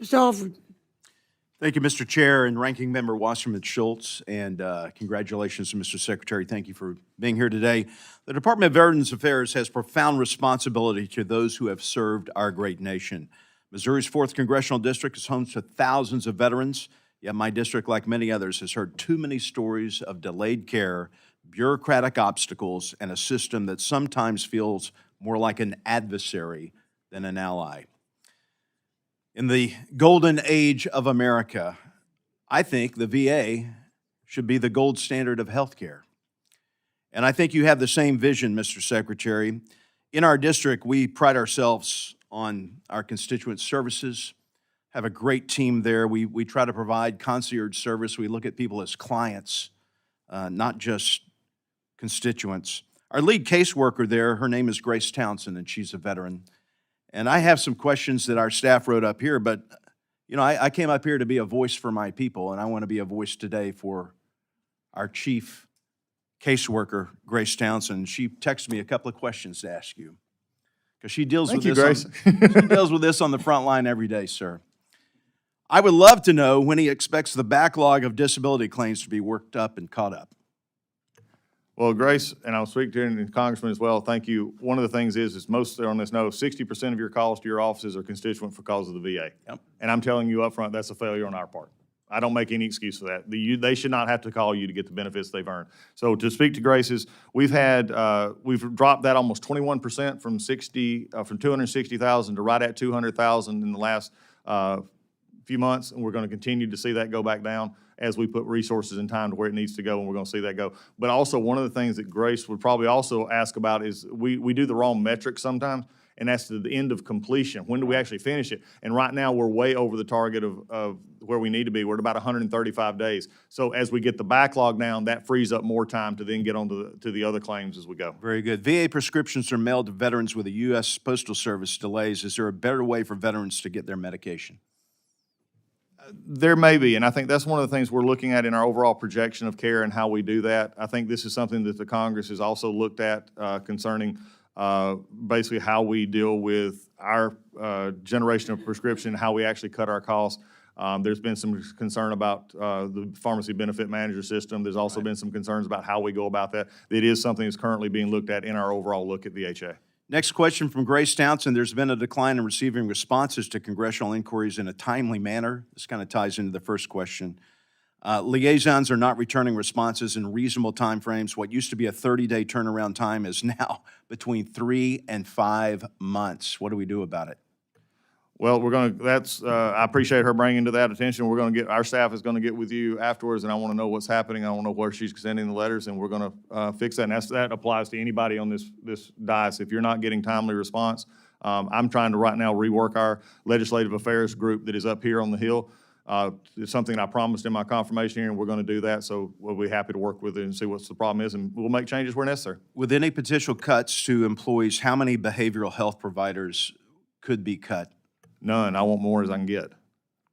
Mr. Alford. Thank you, Mr. Chair and Ranking Member Wasserman Schultz, and congratulations to Mr. Secretary. Thank you for being here today. The Department of Veterans Affairs has profound responsibility to those who have served our great nation. Missouri's 4th Congressional District is home to thousands of veterans, yet my district, like many others, has heard too many stories of delayed care, bureaucratic obstacles, and a system that sometimes feels more like an adversary than an ally. In the golden age of America, I think the VA should be the gold standard of health care. And I think you have the same vision, Mr. Secretary. In our district, we pride ourselves on our constituent services, have a great team there. We try to provide concierge service. We look at people as clients, not just constituents. Our lead caseworker there, her name is Grace Townsend, and she's a veteran. And I have some questions that our staff wrote up here, but I came up here to be a voice for my people, and I want to be a voice today for our chief caseworker, Grace Townsend. She texted me a couple of questions to ask you, because she deals with this. She deals with this on the front line every day, sir. I would love to know when he expects the backlog of disability claims to be worked up and caught up. Well, Grace, and I'll speak to you and Congressman as well, thank you. One of the things is most on this know, 60% of your calls to your offices are constituent for cause of the VA. Yep. And I'm telling you up front, that's a failure on our part. I don't make any excuse for that. They should not have to call you to get the benefits they've earned. So to speak to Grace's, we've dropped that almost 21% from 260,000 to right at 200,000 in the last few months, and we're going to continue to see that go back down as we put resources and time to where it needs to go, and we're going to see that go. But also, one of the things that Grace would probably also ask about is we do the wrong metrics sometimes, and that's to the end of completion. When do we actually finish it? And right now, we're way over the target of where we need to be. We're at about 135 days. So as we get the backlog down, that frees up more time to then get on to the other claims as we go. Very good. VA prescriptions are mailed to veterans with the U.S. Postal Service delays. Is there a better way for veterans to get their medication? There may be, and I think that's one of the things we're looking at in our overall projection of care and how we do that. I think this is something that the Congress has also looked at concerning basically how we deal with our generation of prescription, how we actually cut our costs. There's been some concern about the pharmacy benefit manager system. There's also been some concerns about how we go about that. It is something that's currently being looked at in our overall look at VHA. Next question from Grace Townsend. There's been a decline in receiving responses to congressional inquiries in a timely manner. This kind of ties into the first question. Liaisons are not returning responses in reasonable timeframes. What used to be a 30-day turnaround time is now between 3 and 5 months. What do we do about it? Well, I appreciate her bringing to that attention. Our staff is gonna get with you afterwards, and I wanna know what's happening. I wanna know where she's sending the letters, and we're gonna fix that. And that applies to anybody on this dais. If you're not getting timely response, I'm trying to right now rework our legislative affairs group that is up here on the Hill. It's something I promised in my confirmation here, and we're gonna do that. So we'll be happy to work with it and see what the problem is, and we'll make changes where necessary. With any potential cuts to employees, how many behavioral health providers could be cut? None. I want more as I can get.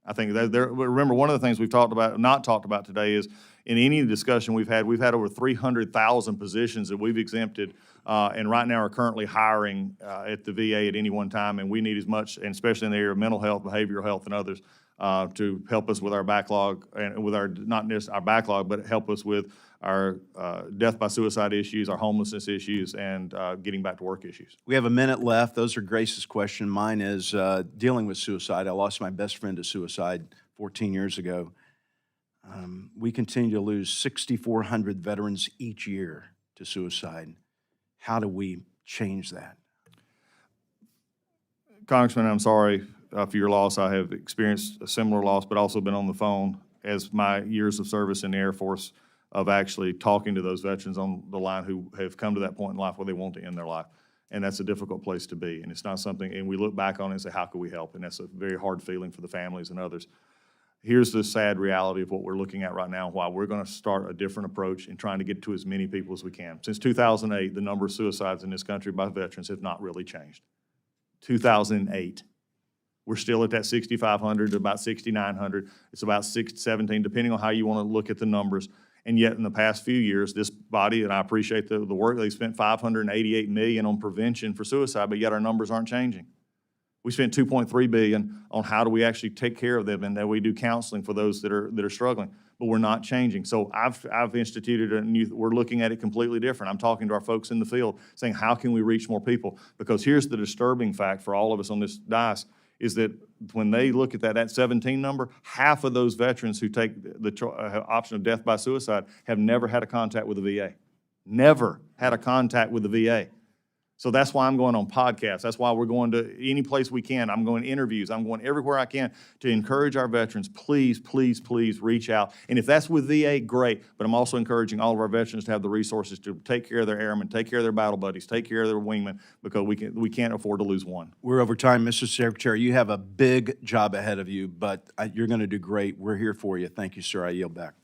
I think remember, one of the things we've not talked about today is in any discussion we've had over 300,000 positions that we've exempted, and right now are currently hiring at the VA at any one time, and we need as much, and especially in the area of mental health, behavioral health, and others, to help us with our backlog, and with not just our backlog, but help us with our death by suicide issues, our homelessness issues, and getting back to work issues. We have a minute left. Those are Grace's question. Mine is dealing with suicide. I lost my best friend to suicide 14 years ago. We continue to lose 6,400 veterans each year to suicide. How do we change that? Congressman, I'm sorry for your loss. I have experienced a similar loss, but also been on the phone as my years of service in the Air Force of actually talking to those veterans on the line who have come to that point in life where they want to end their life. And that's a difficult place to be. And it's not something, and we look back on it and say, how can we help? And that's a very hard feeling for the families and others. Here's the sad reality of what we're looking at right now, why we're going to start a different approach in trying to get to as many people as we can. Since 2008, the number of suicides in this country by veterans have not really changed. 2008. We're still at that 6,500 to about 6,900. It's about 17, depending on how you want to look at the numbers. And yet in the past few years, this body, and I appreciate the work, they spent $588 million on prevention for suicide, but yet our numbers aren't changing. We spent $2.3 billion on how do we actually take care of them, and that we do counseling for those that are struggling. But we're not changing. So I've instituted a new, we're looking at it completely different. I'm talking to our folks in the field saying, how can we reach more people? Because here's the disturbing fact for all of us on this dais, is that when they look at that 17 number, half of those veterans who take the option of death by suicide have never had a contact with the VA. Never had a contact with the VA. So that's why I'm going on podcasts. That's why we're going to any place we can. I'm going to interviews. I'm going everywhere I can to encourage our veterans, please, please, please reach out. And if that's with VA, great. But I'm also encouraging all of our veterans to have the resources to take care of their airmen, take care of their battle buddies, take care of their wingmen, because we can't afford to lose one. We're over time, Mr. Secretary. You have a big job ahead of you, but you're going to do great. We're here for you. Thank you, sir. I yield back.